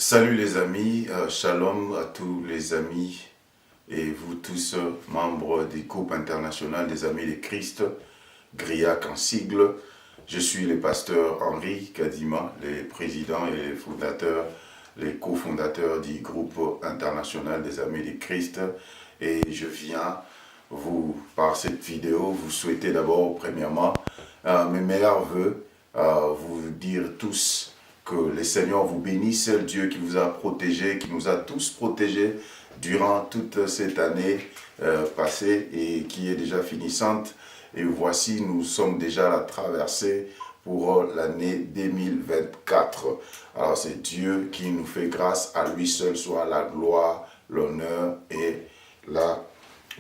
Salut les amis, shalom à tous les amis et vous tous membres du groupe international des Amis de Christ, GRIAC en sigle. Je suis le pasteur Henri Kadima, le président et le fondateur, les cofondateurs du groupe international des Amis de Christ, et je viens vous, par cette vidéo, vous souhaiter d'abord premièrement mes meilleurs vœux, vous dire tous que le Seigneur vous bénisse, c'est le Dieu qui vous a protégé, qui nous a tous protégés durant toute cette année passée et qui est déjà finissante. Et voici, nous sommes déjà à la traversée pour l'année 2024. Alors c'est Dieu qui nous fait grâce, à lui seul soit la gloire, l'honneur et la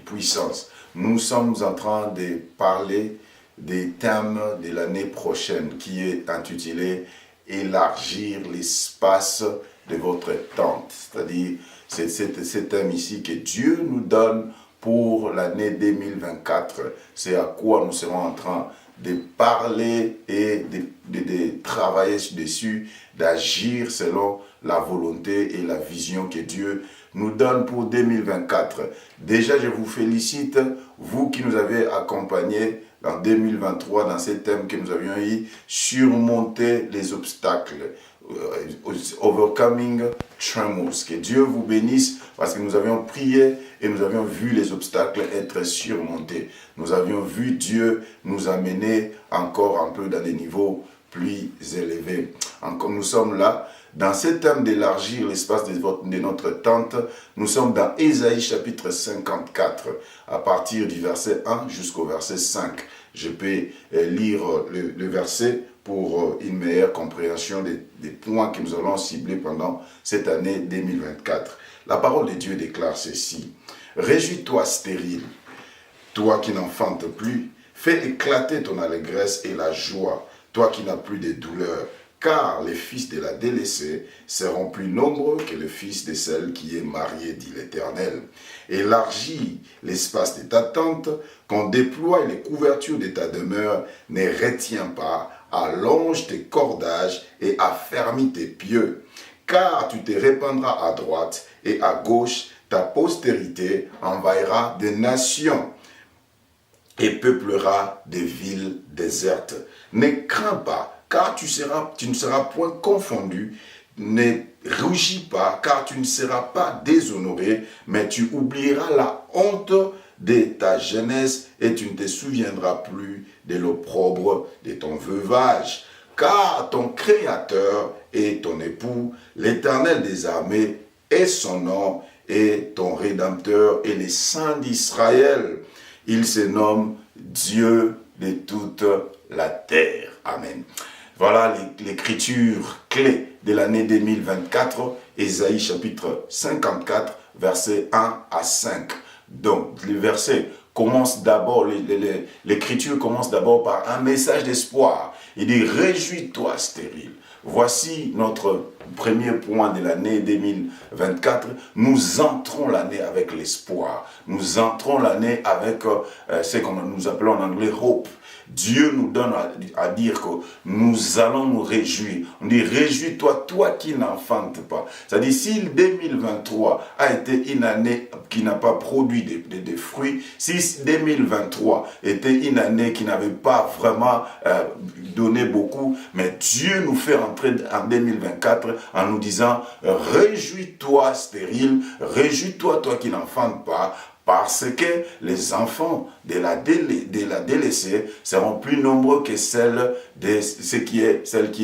puissance. Nous sommes en train de parler des thèmes de l'année prochaine qui est intitulé élargir l'espace de votre tente. C'est-à-dire, c'est ce thème ici que Dieu nous donne pour l'année 2024. C'est à quoi nous serons en train de parler et de travailler dessus, d'agir selon la volonté et la vision que Dieu nous donne pour 2024. Déjà, je vous félicite, vous qui nous avez accompagnés en 2023 dans ces thèmes que nous avions eu, surmonter les obstacles, overcoming tremors. Que Dieu vous bénisse parce que nous avions prié et nous avions vu les obstacles être surmontés. Nous avions vu Dieu nous amener encore un peu dans des niveaux plus élevés. Encore nous sommes là. Dans ce thème d'élargir l'espace de notre tente, nous sommes dans Ésaïe chapitre 54, à partir du verset 1 jusqu'au verset 5. Je peux lire le verset pour une meilleure compréhension des points que nous allons cibler pendant cette année 2024. La parole de Dieu déclare ceci. « Réjouis-toi stérile, toi qui n'enfantes plus, fais éclater ton allégresse et la joie, toi qui n'as plus de douleur. Car les fils de la délaissée seront plus nombreux que le fils de celle qui est mariée, dit l'Éternel. Élargis l'espace de ta tente, qu'on déploie les couvertures de ta demeure, ne retiens pas, allonge tes cordages et affermis tes pieux. Car tu te répandras à droite et à gauche, ta postérité envahira des nations et peuplera des villes désertes. Ne crains pas, car tu ne seras point confondu, ne rougis pas, car tu ne seras pas déshonoré, mais tu oublieras la honte de ta jeunesse et tu ne te souviendras plus de l'opprobre de ton veuvage. Car ton Créateur est ton époux, l'Éternel des armées est son nom, et ton Rédempteur est le Saint d'Israël. Il se nomme Dieu de toute la terre. Amen. Voilà l'écriture clé de l'année 2024, Ésaïe chapitre 54, versets 1 à 5. Donc, le verset commence d'abord, l'écriture commence d'abord par un message d'espoir. Il dit, réjouis-toi stérile. Voici notre premier point de l'année 2024. Nous entrons l'année avec l'espoir. Nous entrons l'année avec ce que nous appelons en anglais hope. Dieu nous donne à dire que nous allons nous réjouir. On dit, réjouis-toi, toi qui n'enfantes pas. C'est-à-dire, si 2023 a été une année qui n'a pas produit des fruits, si 2023 était une année qui n'avait pas vraiment donné beaucoup, mais Dieu nous fait entrer en 2024 en nous disant, réjouis-toi stérile, réjouis-toi, toi qui n'enfantes pas, parce que les enfants de la délaissée seront plus nombreux que celle qui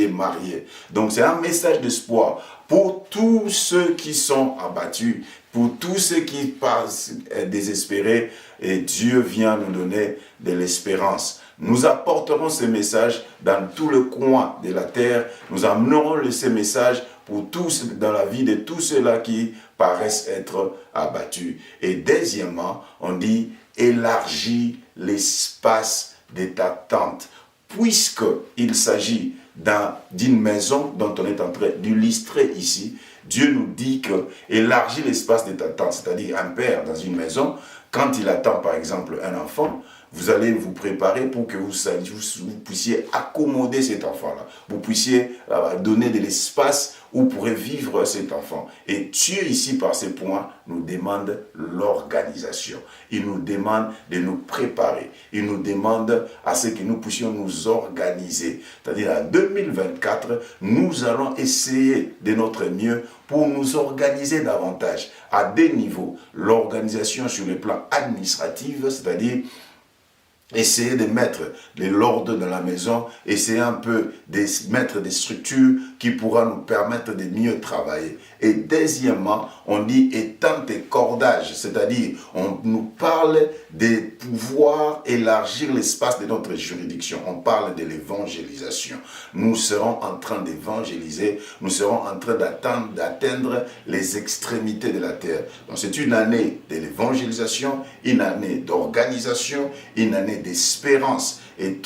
est mariée. Donc c'est un message d'espoir pour tous ceux qui sont abattus, pour tous ceux qui passent désespérés, et Dieu vient nous donner de l'espérance. Nous apporterons ce message dans tout le coin de la terre. Nous amènerons ce message pour tous, dans la vie de tous ceux-là qui paraissent être abattus. Et deuxièmement, on dit élargis l'espace de ta tente. Puisqu'il s'agit d'une maison dont on est en train d'illustrer ici, Dieu nous dit que élargis l'espace de ta tente, c'est-à-dire un père dans une maison, quand il attend par exemple un enfant, vous allez vous préparer pour que vous puissiez accommoder cet enfant-là. Vous puissiez donner de l'espace où pourrait vivre cet enfant. Et Dieu ici, par ces points, nous demande l'organisation. Il nous demande de nous préparer. Il nous demande à ce que nous puissions nous organiser. C'est-à-dire en 2024, nous allons essayer de notre mieux pour nous organiser davantage à des niveaux. L'organisation sur le plan administratif, c'est-à-dire essayer de mettre de l'ordre dans la maison, essayer un peu de mettre des structures qui pourront nous permettre de mieux travailler. Et deuxièmement, on dit étant des cordages, c'est-à-dire on nous parle de pouvoir élargir l'espace de notre juridiction. On parle de l'évangélisation. Nous serons en train d'évangéliser, nous serons en train d'atteindre les extrémités de la terre. Donc c'est une année de l'évangélisation, une année d'organisation, une année d'espérance. Et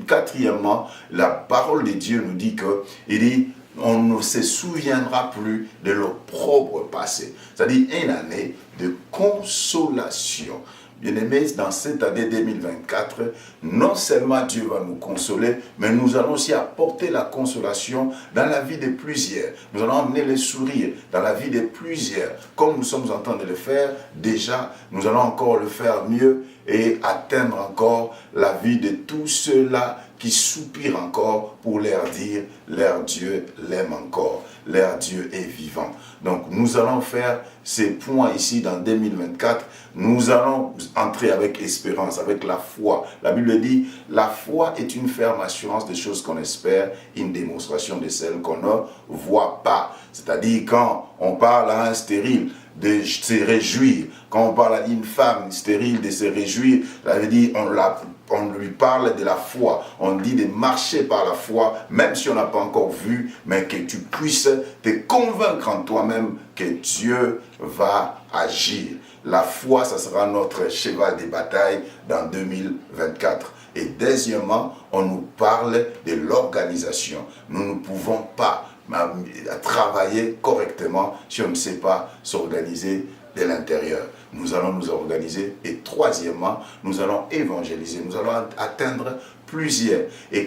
quatrièmement, la parole de Dieu nous dit que, il dit, on ne se souviendra plus de l'opprobre passé. C'est-à-dire une année de consolation. Bien-aimés, dans cette année 2024, non seulement Dieu va nous consoler, mais nous allons aussi apporter la consolation dans la vie de plusieurs. Nous allons amener le sourire dans la vie de plusieurs. Comme nous sommes en train de le faire, déjà, nous allons encore le faire mieux et atteindre encore la vie de tous ceux-là qui soupirent encore pour leur dire, leur Dieu l'aime encore, leur Dieu est vivant. Donc nous allons faire ces points ici dans 2024, nous allons entrer avec espérance, avec la foi. La Bible dit, la foi est une ferme assurance des choses qu'on espère, une démonstration de celles qu'on ne voit pas. C'est-à-dire quand on parle à un stérile, de se réjouir. Quand on parle à une femme stérile de se réjouir, ça veut dire on lui parle de la foi. On dit de marcher par la foi, même si on n'a pas encore vu, mais que tu puisses te convaincre en toi-même que Dieu va agir. La foi, ça sera notre cheval de bataille dans 2024. Et deuxièmement, on nous parle de l'organisation. Nous ne pouvons pas travailler correctement si on ne sait pas s'organiser de l'intérieur. Nous allons nous organiser. Et troisièmement, nous allons évangéliser. Nous allons atteindre plusieurs. Et